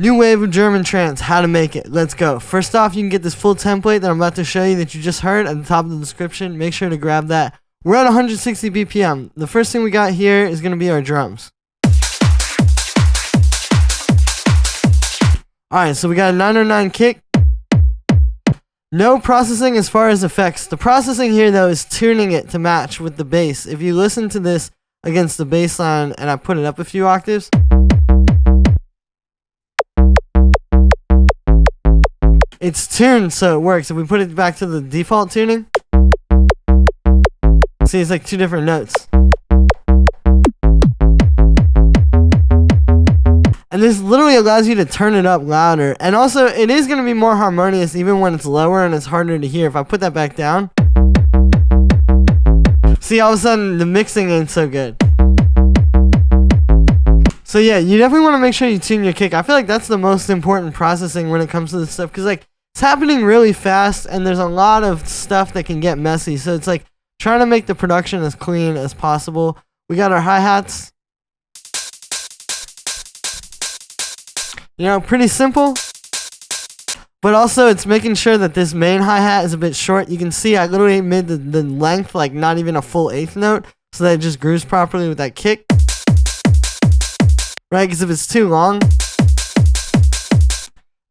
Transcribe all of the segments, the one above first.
New wave of German trance, how to make it. Let's go. First off, you can get this full template that I'm about to show you that you just heard at the top of the description. Make sure to grab that. We're at 160 BPM. The first thing we got here is going to be our drums. Alright, so we got a 909 kick. No processing as far as effects. The processing here, though, is tuning it to match with the bass. If you listen to this against the bass line and I put it up a few octaves, it's tuned so it works. If we put it back to the default tuning, see, it's like two different notes. And this literally allows you to turn it up louder. And also, it is going to be more harmonious even when it's lower and it's harder to hear. If I put that back down, see, all of a sudden, the mixing ain't so good. So yeah, you definitely want to make sure you tune your kick. I feel like that's the most important processing when it comes to this stuff. Because like, it's happening really fast and there's a lot of stuff that can get messy. So it's like trying to make the production as clean as possible. We got our hi-hats. You know, pretty simple, but also it's making sure that this main hi-hat is a bit short. You can see I literally made the length like not even a full eighth note so that it just grooves properly with that kick. Right, because if it's too long,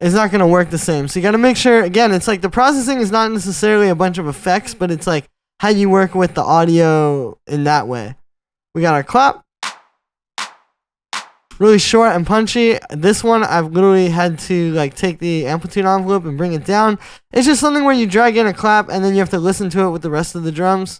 it's not going to work the same. So you got to make sure, again, it's like the processing is not necessarily a bunch of effects, but it's like how you work with the audio in that way. We got our clap. Really short and punchy. This one I've literally had to like take the amplitude envelope and bring it down. It's just something where you drag in a clap and then you have to listen to it with the rest of the drums.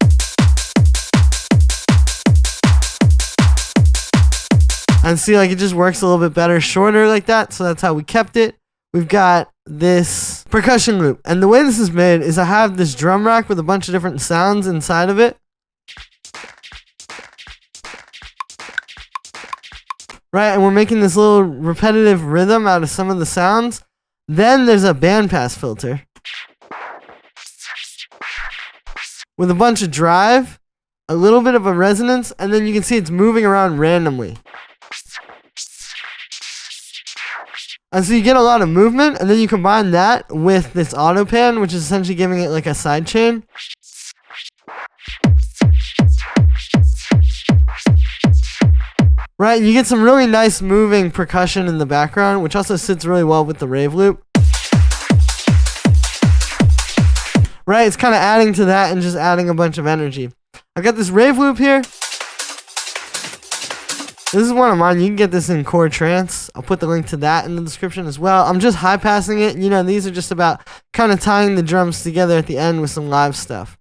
And see, like, it just works a little bit better shorter like that. So that's how we kept it. We've got this percussion loop. And the way this is made is I have this drum rack with a bunch of different sounds inside of it. Right, and we're making this little repetitive rhythm out of some of the sounds. Then there's a bandpass filter with a bunch of drive, a little bit of a resonance, and then you can see it's moving around randomly. And so you get a lot of movement, and then you combine that with this auto pan, which is essentially giving it like a side chain. Right, and you get some really nice moving percussion in the background, which also sits really well with the rave loop. Right, it's kind of adding to that and just adding a bunch of energy. I've got this rave loop here. This is one of mine. You can get this in Core Trance. I'll put the link to that in the description as well. I'm just high passing it. You know, these are just about kind of tying the drums together at the end with some live stuff.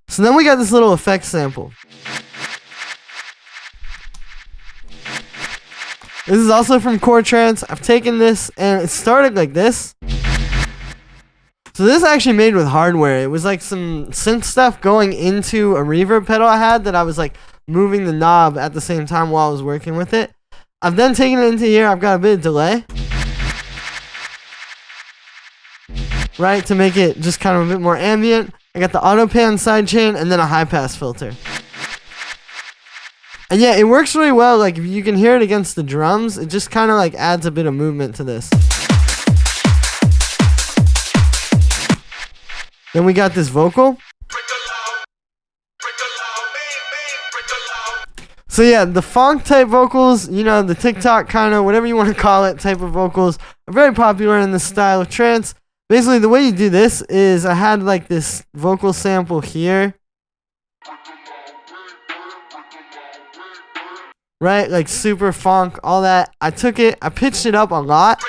So then we got this little effect sample. This is also from Core Trance. I've taken this and it started like this. So this is actually made with hardware. It was like some synth stuff going into a reverb pedal I had that I was like moving the knob at the same time while I was working with it. I've then taken it into here. I've got a bit of delay. Right, to make it just kind of a bit more ambient. I got the auto pan sidechain and then a high pass filter. And yeah, it works really well. Like if you can hear it against the drums, it just kind of like adds a bit of movement to this. Then we got this vocal. So yeah, the funk type vocals, you know, the TikTok kind of, whatever you want to call it, type of vocals are very popular in this style of trance. Basically, the way you do this is I had like this vocal sample here. Right? Like super funk, all that. I took it, I pitched it up a lot.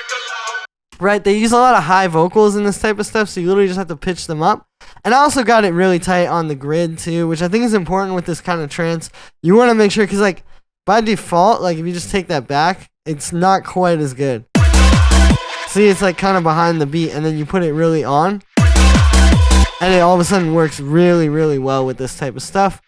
Right? They use a lot of high vocals in this type of stuff, so you literally just have to pitch them up. And I also got it really tight on the grid too, which I think is important with this kind of trance. You want to make sure, because like by default, like if you just take that back, it's not quite as good. See, it's like kind of behind the beat, and then you put it really on, and it all of a sudden works really, really well with this type of stuff.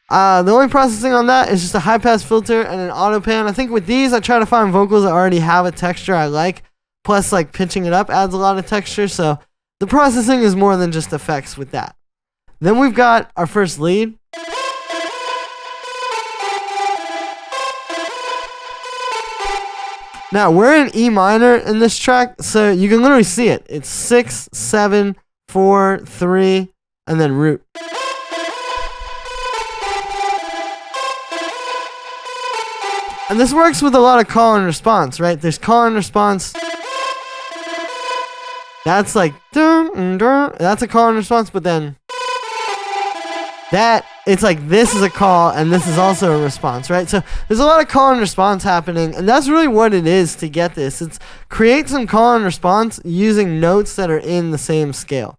The only processing on that is just a high pass filter and an auto pan. I think with these, I try to find vocals that already have a texture I like, plus like pitching it up adds a lot of texture, so the processing is more than just effects with that. Then we've got our first lead. Now, we're in E minor in this track, so you can literally see it. It's 6, 7, 4, 3, and then root. And this works with a lot of call and response, right? There's call and response. That's like, dun, dun, that's a call and response, but then it's like this is a call and this is also a response, right? So there's a lot of call and response happening, and that's really what it is to get this. It's create some call and response using notes that are in the same scale.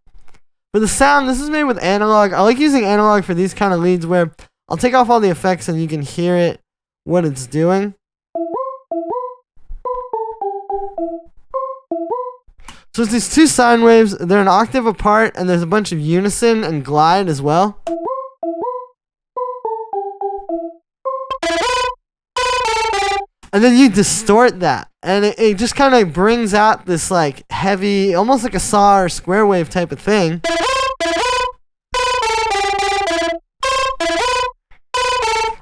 For the sound, this is made with analog. I like using analog for these kind of leads where I'll take off all the effects and you can hear it, what it's doing. So it's these two sine waves, they're an octave apart, and there's a bunch of unison and glide as well. And then you distort that, and it just kind of brings out this like heavy, almost like a saw or square wave type of thing.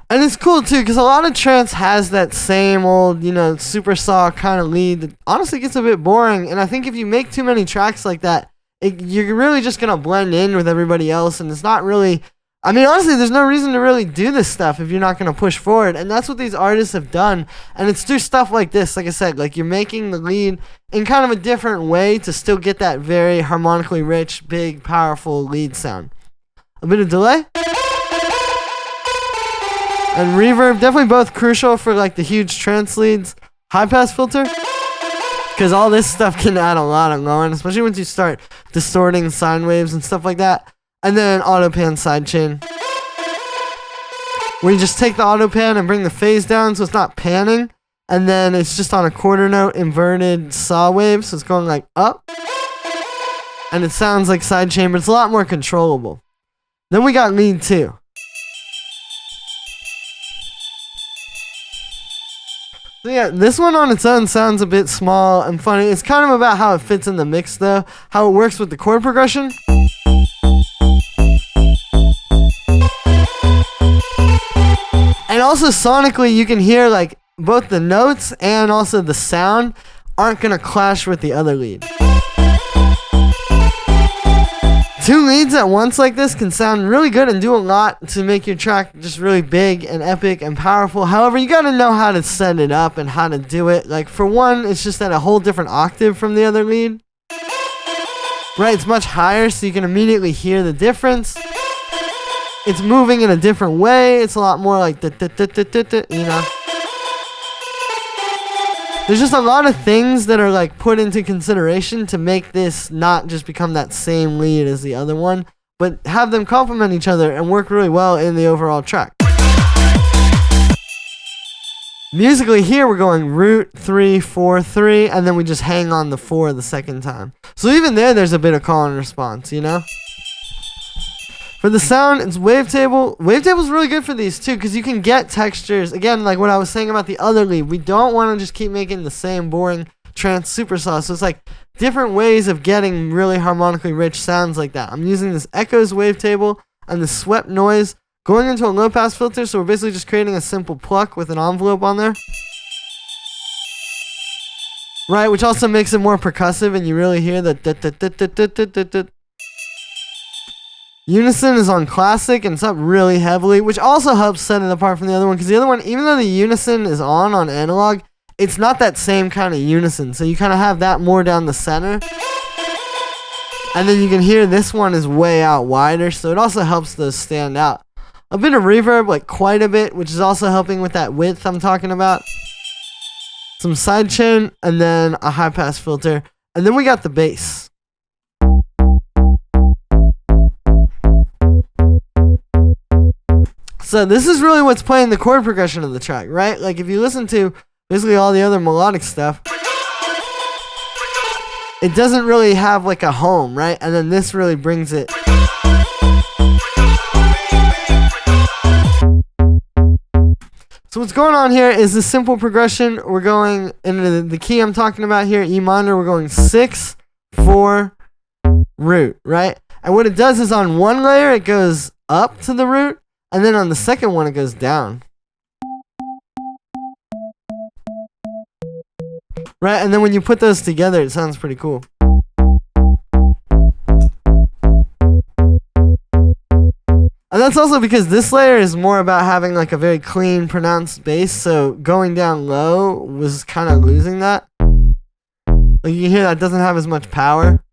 And it's cool too, because a lot of trance has that same old, super saw kind of lead that honestly gets a bit boring. And I think if you make too many tracks like that, you're really just going to blend in with everybody else. And it's not really, honestly, there's no reason to really do this stuff if you're not going to push forward. And that's what these artists have done. And it's through stuff like this, like I said, like you're making the lead in kind of a different way to still get that very harmonically rich, big, powerful lead sound. A bit of delay. And reverb, definitely both crucial for like the huge trance leads. High pass filter, because all this stuff can add a lot of low end, especially once you start distorting sine waves and stuff like that. And then auto pan sidechain, where you just take the auto pan and bring the phase down so it's not panning. And then it's just on a quarter note inverted saw wave, so it's going like up. And it sounds like sidechain, but it's a lot more controllable. Then we got lead 2. So yeah, this one on its own sounds a bit small and funny. It's kind of about how it fits in the mix though, how it works with the chord progression. And also sonically you can hear like both the notes and also the sound aren't going to clash with the other lead. Two leads at once like this can sound really good and do a lot to make your track just really big and epic and powerful. However, you gotta know how to set it up and how to do it. Like for one, it's just at a whole different octave from the other lead. Right, it's much higher, so you can immediately hear the difference. It's moving in a different way. It's a lot more like There's just a lot of things that are like put into consideration to make this not just become that same lead as the other one, but have them complement each other and work really well in the overall track. Musically here we're going root 3 4 3, and then we just hang on the 4 the second time. So even there's a bit of call and response, For the sound, it's wavetable. Wavetable's really good for these too, because you can get textures. Again, like what I was saying about the other lead, we don't want to just keep making the same boring trance supersaw. So it's like different ways of getting really harmonically rich sounds like that. I'm using this echoes wavetable and the swept noise going into a low pass filter. So we're basically just creating a simple pluck with an envelope on there. Right, which also makes it more percussive, and you really hear the unison is on classic, and it's up really heavily, which also helps set it apart from the other one, because the other one, even though the unison is on analog, it's not that same kind of unison, so you kind of have that more down the center. And then you can hear this one is way out wider, so it also helps those stand out. A bit of reverb, like quite a bit, which is also helping with that width I'm talking about. Some sidechain, and then a high pass filter, and then we got the bass. So this is really what's playing the chord progression of the track, right? Like if you listen to basically all the other melodic stuff, it doesn't really have like a home, right? And then this really brings it. So what's going on here is the simple progression. We're going into the key I'm talking about here, E minor. We're going 6, 4, root, right? And what it does is on one layer, it goes up to the root. And then on the second one, it goes down. Right, and then when you put those together, it sounds pretty cool. And that's also because this layer is more about having like a very clean, pronounced bass, so going down low was kind of losing that. Like you can hear that doesn't have as much power.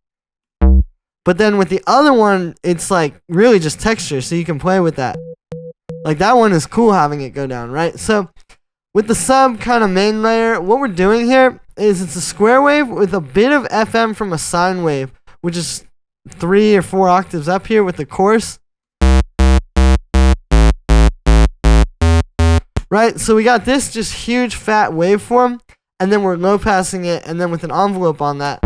But then with the other one, it's like really just texture, so you can play with that. Like that one is cool having it go down, right? So with the sub kind of main layer, what we're doing here is it's a square wave with a bit of FM from a sine wave, which is 3 or 4 octaves up here with the chorus. Right, so we got this just huge fat waveform, and then we're low passing it, and then with an envelope on that,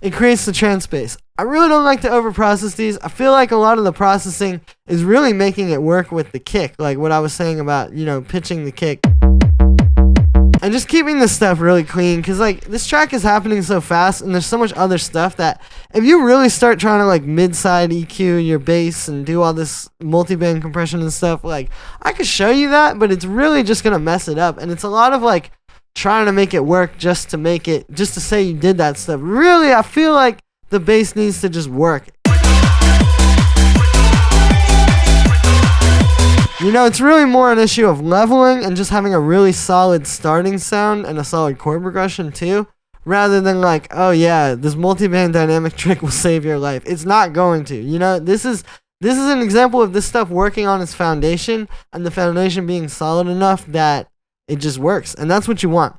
it creates the trance bass. I really don't like to overprocess these. I feel like a lot of the processing is really making it work with the kick, like what I was saying about, you know, pitching the kick. And just keeping this stuff really clean, because like this track is happening so fast, and there's so much other stuff that if you really start trying to like mid-side EQ your bass and do all this multi-band compression and stuff, like I could show you that, but it's really just gonna mess it up. And it's a lot of like trying to make it work just to make it, just to say you did that stuff. Really, I feel like the bass needs to just work. You know, it's really more an issue of leveling and just having a really solid starting sound and a solid chord progression too, rather than like, oh yeah, this multi-band dynamic trick will save your life. It's not going to. You know, this is an example of this stuff working on its foundation, and the foundation being solid enough that it just works, and that's what you want.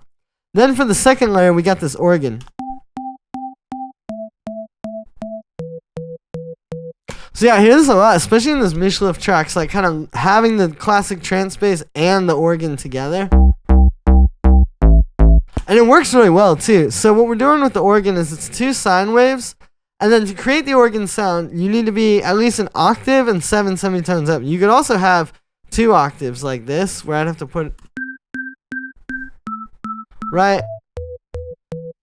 Then for the second layer, we got this organ. So yeah, I hear this a lot, especially in those Mischluft tracks, like kind of having the classic trance bass and the organ together. And it works really well too. So what we're doing with the organ is it's 2 sine waves, and then to create the organ sound, you need to be at least an octave and 7 semitones up. You could also have 2 octaves like this, where I'd have to put... Right?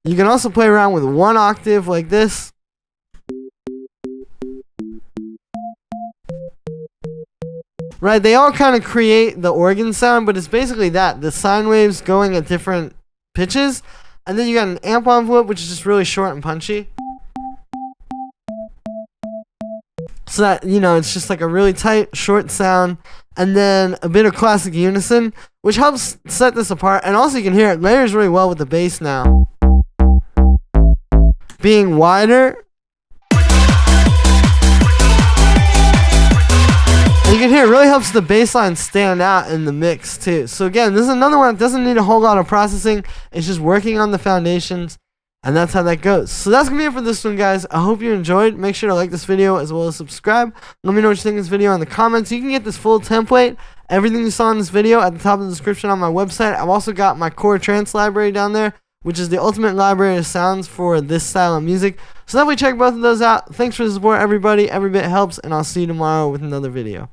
You can also play around with 1 octave like this. Right, they all kind of create the organ sound, but it's basically that. The sine waves going at different pitches, and then you got an amp envelope, which is just really short and punchy. So that, you know, it's just like a really tight, short sound, and then a bit of classic unison, which helps set this apart. And also you can hear it layers really well with the bass now. Being wider. You can hear it really helps the bass line stand out in the mix too. So again, this is another one that doesn't need a whole lot of processing. It's just working on the foundations, and that's how that goes. So that's gonna be it for this one, guys. I hope you enjoyed. Make sure to like this video as well as subscribe. Let me know what you think of this video in the comments. You can get this full template, everything you saw in this video, at the top of the description on my website. I've also got my core trance library down there, which is the ultimate library of sounds for this style of music. So definitely check both of those out. Thanks for the support, everybody. Every bit helps, and I'll see you tomorrow with another video.